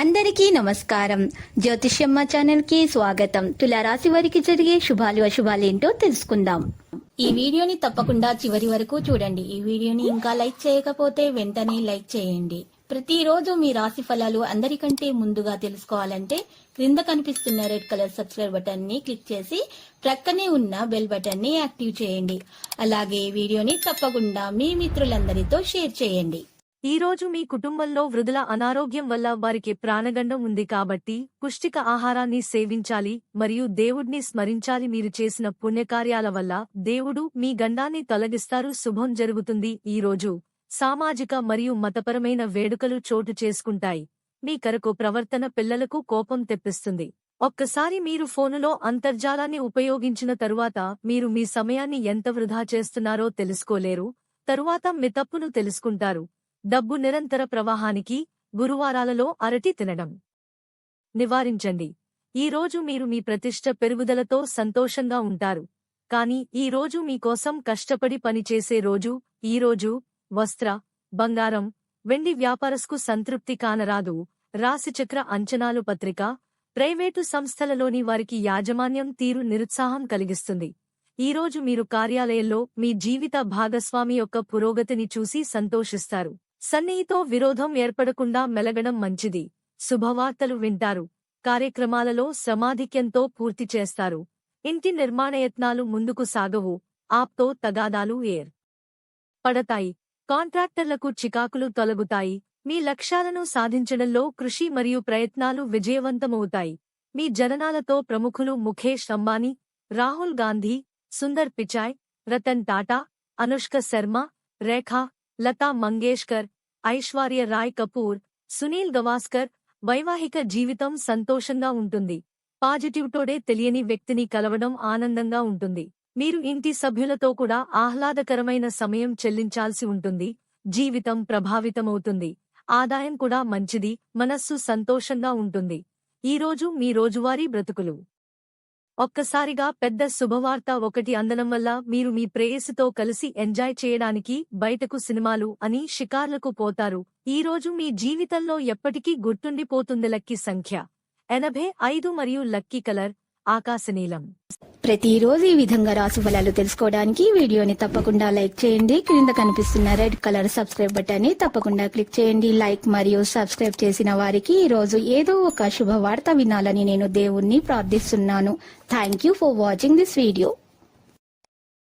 అందరికీ నమస్కారం. జ్యోతిష్యమ్మ ఛానల్ కి స్వాగతం. తులారాశి వారికి జరిగే శుభాలు అశుభాలేంటో తెలుసుకుందాం. ఈ వీడియోని తప్పకుండా చివరి వరకు చూడండి. ఈ వీడియోని ఇంకా లైక్ చేయకపోతే వెంటనే లైక్ చేయండి. ప్రతిరోజు మీ రాశి ఫలాలు అందరికంటే ముందుగా తెలుసుకోవాలంటే క్రింద కనిపిస్తున్న రెడ్ కలర్ సబ్స్క్రైబ్ బటన్ ని క్లిక్ చేసి ప్రక్కనే ఉన్న బెల్ బటన్ ని యాక్టివ్ చేయండి. అలాగే వీడియోని తప్పకుండా మీ మిత్రులందరితో షేర్ చేయండి. ఈ రోజు మీ కుటుంబంలో వృద్ధుల అనారోగ్యం వల్ల వారికి ప్రాణగండం ఉంది కాబట్టి పుష్టిక ఆహారాన్ని సేవించాలి మరియు దేవుడిని స్మరించాలి. మీరు చేసిన పుణ్యకార్యాల వల్ల దేవుడు మీ గండాన్ని తొలగిస్తారు. శుభం జరుగుతుంది. ఈ రోజు సామాజిక మరియు మతపరమైన వేడుకలు చోటు చేసుకుంటాయి. మీ కరకు ప్రవర్తన పిల్లలకు కోపం తెప్పిస్తుంది. ఒక్కసారి మీరు ఫోనులో అంతర్జాలాన్ని ఉపయోగించిన తరువాత మీరు మీ సమయాన్ని ఎంత వృధా చేస్తున్నారో తెలుసుకోలేరు. తరువాత మీ తప్పును తెలుసుకుంటారు. డబ్బు నిరంతర ప్రవాహానికి గురువారాలలో అరటి తినడం నివారించండి. ఈ రోజు మీరు మీ ప్రతిష్ట పెరుగుదలతో సంతోషంగా ఉంటారు. కానీ ఈ రోజు మీకోసం కష్టపడి పనిచేసే రోజు. ఈ రోజు వస్త్ర, బంగారం, వెండి వ్యాపారస్కు సంతృప్తి కానరాదు. రాశిచక్ర అంచనాలు పత్రిక ప్రైవేటు సంస్థలలోని వారికి యాజమాన్యం తీరు నిరుత్సాహం కలిగిస్తుంది. ఈరోజు మీరు కార్యాలయంలో మీ జీవిత భాగస్వామి యొక్క పురోగతిని చూసి సంతోషిస్తారు. సన్నిహితో విరోధం ఏర్పడకుండా మెలగడం మంచిది. శుభవార్తలు వింటారు. కార్యక్రమాలలో శ్రమాధిక్యంతో పూర్తి చేస్తారు. ఇంటి నిర్మాణయత్నాలు ముందుకు సాగవు. ఆప్తో తగాదాలు పడతాయి. కాంట్రాక్టర్లకు చికాకులు తొలగుతాయి. మీ లక్ష్యాలను సాధించడంలో కృషి మరియు ప్రయత్నాలు విజయవంతమవుతాయి. మీ జననాలతో ప్రముఖులు ముఖేష్ అంబానీ, రాహుల్ గాంధీ, సుందర్ పిచాయ్, రతన్ టాటా, అనుష్క శర్మ, రేఖా, లతా మంగేష్కర్, ఐశ్వర్య రాయ్ కపూర్, సునీల్ గవాస్కర్. వైవాహిక జీవితం సంతోషంగా ఉంటుంది. పాజిటివ్ తోడే తెలియని వ్యక్తిని కలవడం ఆనందంగా ఉంటుంది. మీరు ఇంటి సభ్యులతో కూడా ఆహ్లాదకరమైన సమయం చెల్లించాల్సి ఉంటుంది. జీవితం ప్రభావితమవుతుంది. ఆదాయం కూడా మంచిది. మనస్సు సంతోషంగా ఉంటుంది. ఈరోజు మీ రోజువారీ బ్రతుకులు ఒక్కసారిగా పెద్ద శుభవార్త ఒకటి అందడం వల్ల మీరు మీ ప్రేయసితో కలిసి ఎంజాయ్ చేయడానికి బయటకు సినిమాలు అని షికార్లకు పోతారు. ఈరోజు మీ జీవితంలో ఎప్పటికీ గుర్తుండిపోతుంది. లక్కీ సంఖ్య 85 మరియు లక్కీ కలర్ ఆకాశనీలం. ప్రతిరోజు ఈ విధంగా రాశి ఫలాలు తెలుసుకోవడానికి వీడియోని తప్పకుండా లైక్ చేయండి. క్రింద కనిపిస్తున్న రెడ్ కలర్ సబ్స్క్రైబ్ బటన్ ని తప్పకుండా క్లిక్ చేయండి. లైక్ మరియు సబ్స్క్రైబ్ చేసిన వారికి ఈ రోజు ఏదో ఒక శుభవార్త వినాలని నేను దేవుణ్ణి ప్రార్థిస్తున్నాను. Thank you for watching this video.